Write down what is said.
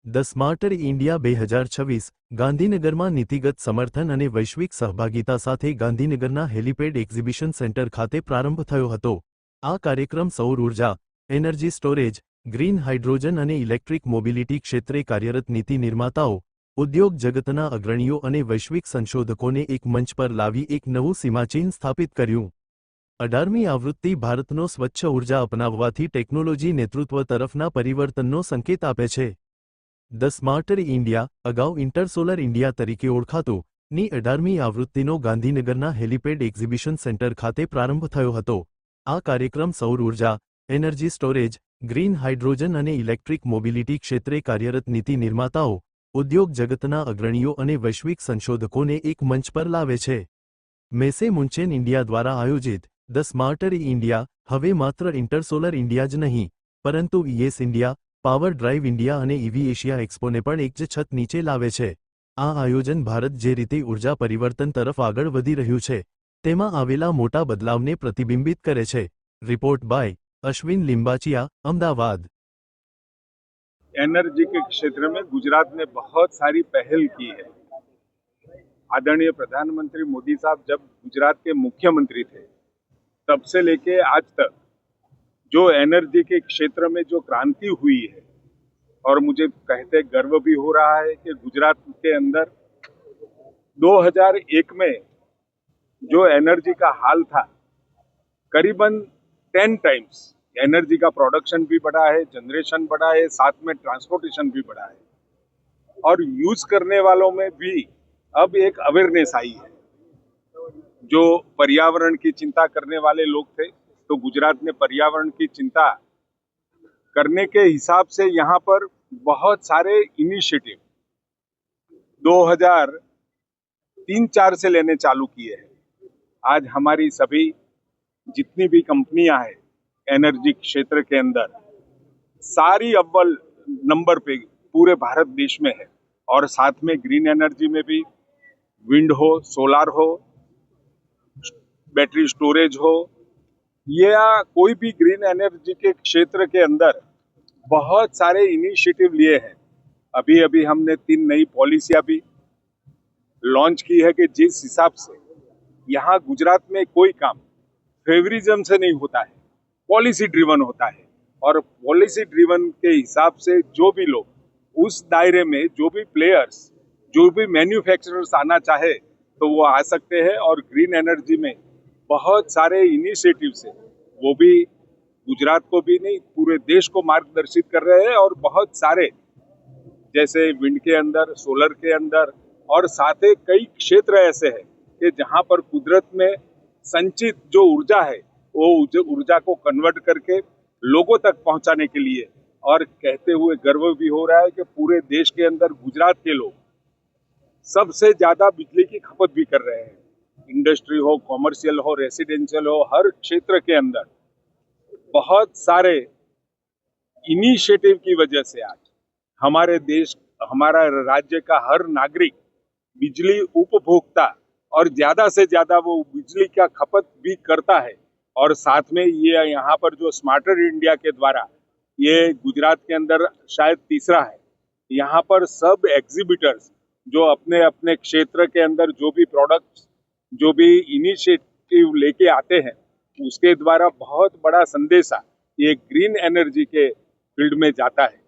The smarter India 2026 ગાંધીનગરમાં નીતિગત સમર્થન અને વૈશ્વિક સહભાગિતા સાથે ગાંધીનગરના હેલિપેડ એક્ઝિબિશન સેન્ટર ખાતે પ્રારંભ થયો હતો। આ કાર્યક્રમ સૌર ઉર્જા, એનર્જી સ્ટોરેજ, ગ્રીન હાઇડ્રોજન અને ઇલેક્ટ્રિક મોબિલિટી ક્ષેત્રે કાર્યરત નીતિ નિર્માતાઓ, ઉદ્યોગ જગતના અગ્રણીઓ અને વૈશ્વિક સંશોધકોને એક મંચ પર લાવી એક નવું સીમાચિહ્ન સ્થાપિત કર્યું। 18મી આવૃત્તિ ભારતનો સ્વચ્છ ઉર્જા અપનાવવાથી ટેકનોલોજી નેતૃત્વ તરફના પરિવર્તનનો સંકેત આપે છે। ધ સ્માર્ટર ઇન્ડિયા, અગાઉ ઇન્ટરસોલર ઇન્ડિયા તરીકે ઓળખાતું, ની 18મી આવૃત્તિનો ગાંધીનગરના હેલિપેડ એક્ઝિબિશન સેન્ટર ખાતે પ્રારંભ થયો હતો। આ કાર્યક્રમ સૌર ઉર્જા, એનર્જી સ્ટોરેજ, ગ્રીન હાઇડ્રોજન અને ઇલેક્ટ્રિક મોબિલિટી ક્ષેત્રે કાર્યરત નીતિ નિર્માતાઓ, ઉદ્યોગ જગતના અગ્રણીઓ અને વૈશ્વિક સંશોધકોને એક મંચ પર લાવે છે। મેસે મુન્ચેન ઇન્ડિયા દ્વારા આયોજિત ધ સ્માર્ટર ઇન્ડિયા હવે માત્ર ઇન્ટરસોલર ઇન્ડિયા જ નહીં, પરંતુ ES India, power drive India અને ઈવી એશિયા એક્સપોને પણ એક જ છત નીચે લાવે છે। આ આયોજન ભારત જે રીતે ઉર્જા પરિવર્તન તરફ આગળ વધી રહ્યું છે, તેમાં આવેલા મોટા બદલાવને પ્રતિબિંબિત કરે છે। Report by Ashwin Limbachiya, Ahmedabad. Energy के क्षेत्र में गुजरात ने बहुत सारी पहल की है। आदरणीय प्रधानमंत्री मोदी साहब जब गुजरात के मुख्यमंत्री थे, तब से लेके आज तक जो एनर्जी के क्षेत्र में जो क्रांति हुई है, और मुझे कहते गर्व भी हो रहा है कि गुजरात के अंदर 2001 में जो एनर्जी का हाल था, करीबन 10 टाइम्स एनर्जी का प्रोडक्शन भी बढ़ा है, जनरेशन बढ़ा है, साथ में ट्रांसपोर्टेशन भी बढ़ा है, और यूज करने वालों में भी अब एक अवेयरनेस आई है। जो पर्यावरण की चिंता करने वाले लोग थे, तो गुजरात ने पर्यावरण की चिंता करने के हिसाब से यहाँ पर बहुत सारे इनिशिएटिव 2003-4 से लेने चालू किए हैं। आज हमारी सभी जितनी भी कंपनियां हैं एनर्जी क्षेत्र के अंदर, सारी अव्वल नंबर पे पूरे भारत देश में है, और साथ में ग्रीन एनर्जी में भी विंड हो, सोलार हो, बैटरी स्टोरेज हो, या कोई भी ग्रीन एनर्जी के क्षेत्र के अंदर बहुत सारे इनिशिएटिव लिए हैं। अभी अभी हमने 3 नई पॉलिसियां भी लॉन्च की है कि जिस हिसाब से यहाँ गुजरात में कोई काम फेवरिज्म से नहीं होता है, पॉलिसी ड्रिवन होता है, और पॉलिसी ड्रिवन के हिसाब से जो भी लोग उस दायरे में, जो भी प्लेयर्स, जो भी मैन्युफैक्चरर्स आना चाहे तो वो आ सकते हैं। और ग्रीन एनर्जी में बहुत सारे इनिशिएटिव्स हैं, वो भी गुजरात को भी नहीं पूरे देश को मार्गदर्शित कर रहे हैं। और बहुत सारे जैसे विंड के अंदर, सोलर के अंदर, और साथ ही कई क्षेत्र ऐसे हैं कि जहाँ पर कुदरत में संचित जो ऊर्जा है, वो ऊर्जा को कन्वर्ट करके लोगों तक पहुँचाने के लिए, और कहते हुए गर्व भी हो रहा है कि पूरे देश के अंदर गुजरात के लोग सबसे ज्यादा बिजली की खपत भी कर रहे हैं। इंडस्ट्री हो, कॉमर्शियल हो, रेसिडेंशियल हो, हर क्षेत्र के अंदर बहुत सारे इनिशिएटिव की वजह से आज हमारे देश, हमारा राज्य का हर नागरिक बिजली उपभोक्ता, और ज्यादा से ज्यादा वो बिजली का खपत भी करता है। और साथ में ये यहाँ पर जो स्मार्टर इंडिया के द्वारा, ये गुजरात के अंदर शायद तीसरा है। यहाँ पर सब एग्जीबिटर्स जो अपने अपने क्षेत्र के अंदर जो भी प्रोडक्ट्स, जो भी इनिशिएटिव लेके आते हैं, उसके द्वारा बहुत बड़ा संदेशा ये ग्रीन एनर्जी के फील्ड में जाता है।